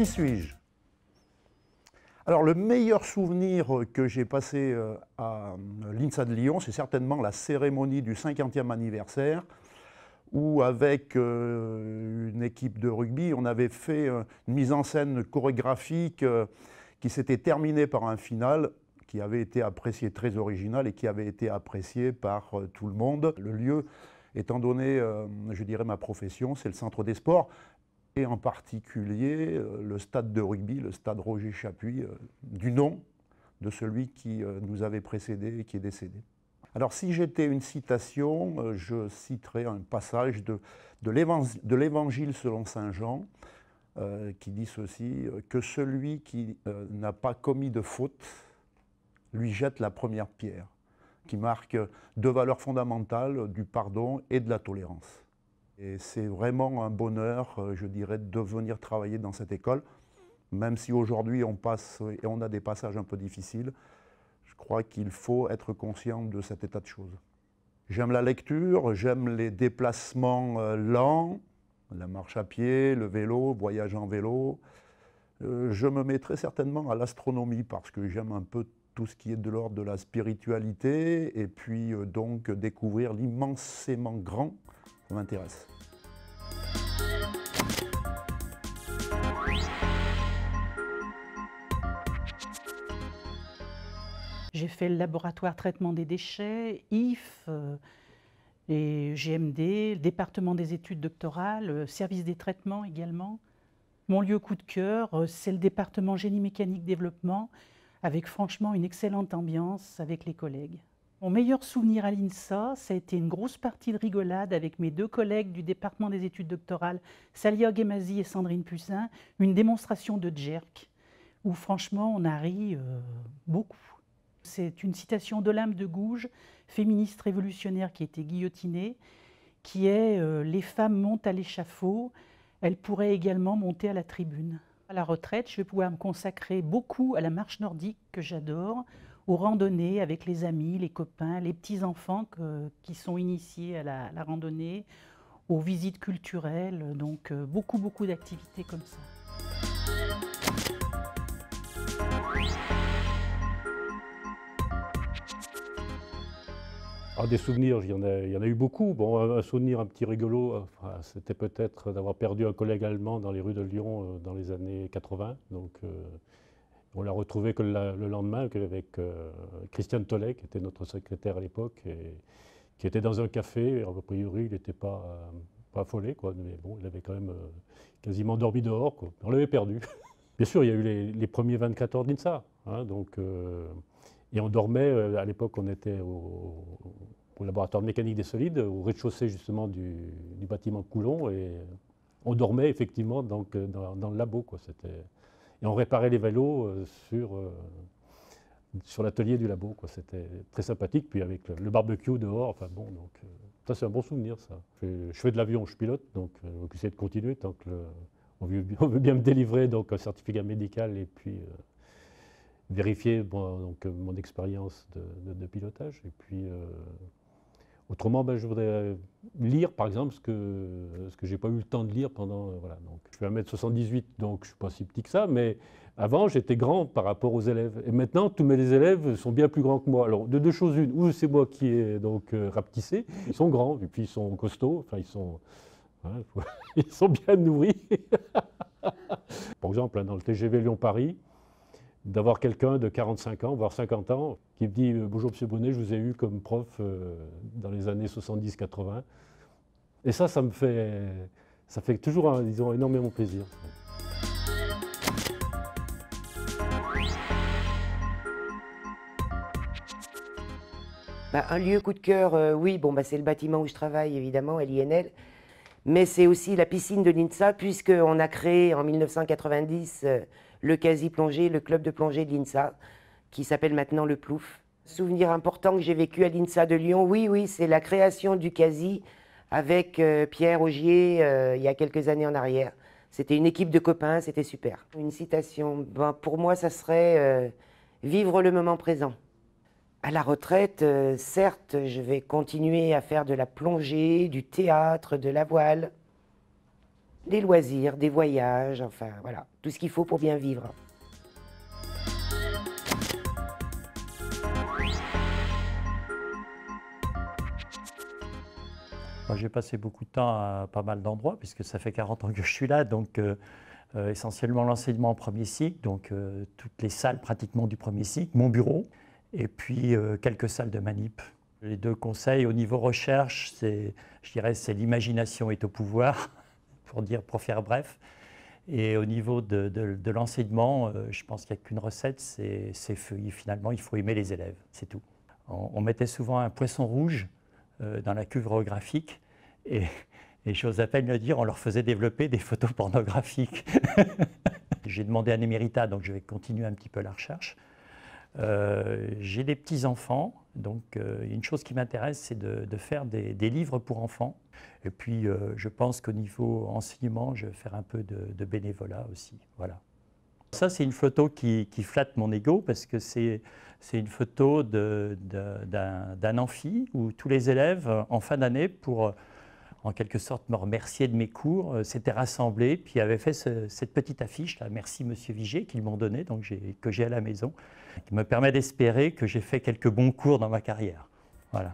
Qui suis-je? Alors, le meilleur souvenir que j'ai passé à l'INSA de Lyon, c'est certainement la cérémonie du 50e anniversaire, où avec une équipe de rugby, on avait fait une mise en scène chorégraphique qui s'était terminée par un final qui avait été apprécié, très original, et qui avait été apprécié par tout le monde. Le lieu, étant donné, je dirais, ma profession, c'est le centre des sports, et en particulier le stade de rugby, le stade Roger Chapuis, du nom de celui qui nous avait précédé et qui est décédé. Alors si j'étais une citation, je citerais un passage de l'Évangile selon saint Jean, qui dit ceci, que celui qui n'a pas commis de faute lui jette la première pierre, qui marque deux valeurs fondamentales, du pardon et de la tolérance. Et c'est vraiment un bonheur, je dirais, de venir travailler dans cette école, même si aujourd'hui on passe et on a des passages un peu difficiles. Je crois qu'il faut être conscient de cet état de choses. J'aime la lecture, j'aime les déplacements lents, la marche à pied, le vélo, voyage en vélo. Je me mettrai certainement à l'astronomie parce que j'aime un peu tout ce qui est de l'ordre de la spiritualité et puis donc découvrir l'immensément grand, ça m'intéresse. J'ai fait le laboratoire traitement des déchets, IF, et GMD, le département des études doctorales, service des traitements également. Mon lieu coup de cœur, c'est le département génie mécanique développement, avec franchement une excellente ambiance avec les collègues. Mon meilleur souvenir à l'INSA, ça a été une grosse partie de rigolade avec mes deux collègues du département des études doctorales, Salia Ghemazi et Sandrine Pussin, une démonstration de jerk, où franchement on a ri beaucoup. C'est une citation d'Olympe de Gouges, féministe révolutionnaire qui a été guillotinée, qui est « Les femmes montent à l'échafaud, elles pourraient également monter à la tribune ». À la retraite, je vais pouvoir me consacrer beaucoup à la marche nordique que j'adore, aux randonnées avec les amis, les copains, les petits-enfants qui sont initiés à la randonnée, aux visites culturelles, donc beaucoup d'activités comme ça. Alors des souvenirs, il y en a eu beaucoup. Bon, un souvenir un petit rigolo, enfin, c'était peut-être d'avoir perdu un collègue allemand dans les rues de Lyon dans les années 80. Donc, on l'a retrouvé que le lendemain avec Christian Tollet, qui était notre secrétaire à l'époque, et qui était dans un café. A priori, il n'était pas affolé, quoi, mais bon, il avait quand même quasiment dormi dehors, quoi. On l'avait perdu. Bien sûr, il y a eu les premiers 24 heures d'INSA. Hein, donc, et on dormait, à l'époque on était au laboratoire de mécanique des solides, au rez-de-chaussée justement du bâtiment Coulon, et on dormait effectivement donc, dans le labo, quoi. Et on réparait les vélos sur l'atelier du labo, quoi. C'était très sympathique, puis avec le barbecue dehors, enfin bon, donc ça c'est un bon souvenir, ça. Je fais de l'avion, je pilote, donc on essaie de continuer tant que on veut bien me délivrer donc un certificat médical et puis vérifier donc, mon expérience de pilotage. Et puis, autrement, je voudrais lire, par exemple, ce que je n'ai pas eu le temps de lire pendant... voilà, donc, je fais 1m78, donc je ne suis pas si petit que ça, mais avant, j'étais grand par rapport aux élèves. Et maintenant, tous mes élèves sont bien plus grands que moi. Alors, de deux choses une, ou c'est moi qui ai donc rapetissé, ils sont grands, et puis ils sont costauds, enfin, ils sont... Hein, ils sont bien nourris. Par exemple, dans le TGV Lyon-Paris, d'avoir quelqu'un de 45 ans, voire 50 ans, qui me dit « Bonjour Monsieur Brunet, je vous ai eu comme prof dans les années 70-80 ». Et ça fait toujours, disons, énormément plaisir. Un lieu coup de cœur, oui, c'est le bâtiment où je travaille, évidemment, à l'INL. Mais c'est aussi la piscine de l'INSA, puisqu'on a créé en 1990 le quasi-plongée, le club de plongée de l'INSA, qui s'appelle maintenant le Plouf. Souvenir important que j'ai vécu à l'INSA de Lyon, oui, c'est la création du quasi avec Pierre Augier il y a quelques années en arrière. C'était une équipe de copains, c'était super. Une citation, pour moi, ça serait vivre le moment présent. À la retraite, certes, je vais continuer à faire de la plongée, du théâtre, de la voile. Des loisirs, des voyages, enfin voilà, tout ce qu'il faut pour bien vivre. J'ai passé beaucoup de temps à pas mal d'endroits, puisque ça fait 40 ans que je suis là, donc essentiellement l'enseignement en premier cycle, donc toutes les salles pratiquement du premier cycle, mon bureau, et puis quelques salles de manip. Les deux conseils au niveau recherche, je dirais, c'est l'imagination est au pouvoir, pour faire bref. Et au niveau de l'enseignement, je pense qu'il n'y a qu'une recette, finalement, il faut aimer les élèves, c'est tout. On mettait souvent un poisson rouge dans la cuve orographique, et j'ose à peine le dire, on leur faisait développer des photos pornographiques. J'ai demandé un éméritat, donc je vais continuer un petit peu la recherche. J'ai des petits-enfants, donc une chose qui m'intéresse, c'est de faire des livres pour enfants. Et puis je pense qu'au niveau enseignement, je vais faire un peu de bénévolat aussi. Voilà. Ça, c'est une photo qui flatte mon ego, parce que c'est une photo d'un amphi où tous les élèves, en fin d'année, pour en quelque sorte me remercier de mes cours, s'étaient rassemblés, puis avaient fait cette petite affiche, là, merci Monsieur Viger, qu'ils m'ont donnée, donc que j'ai à la maison, qui me permet d'espérer que j'ai fait quelques bons cours dans ma carrière. Voilà.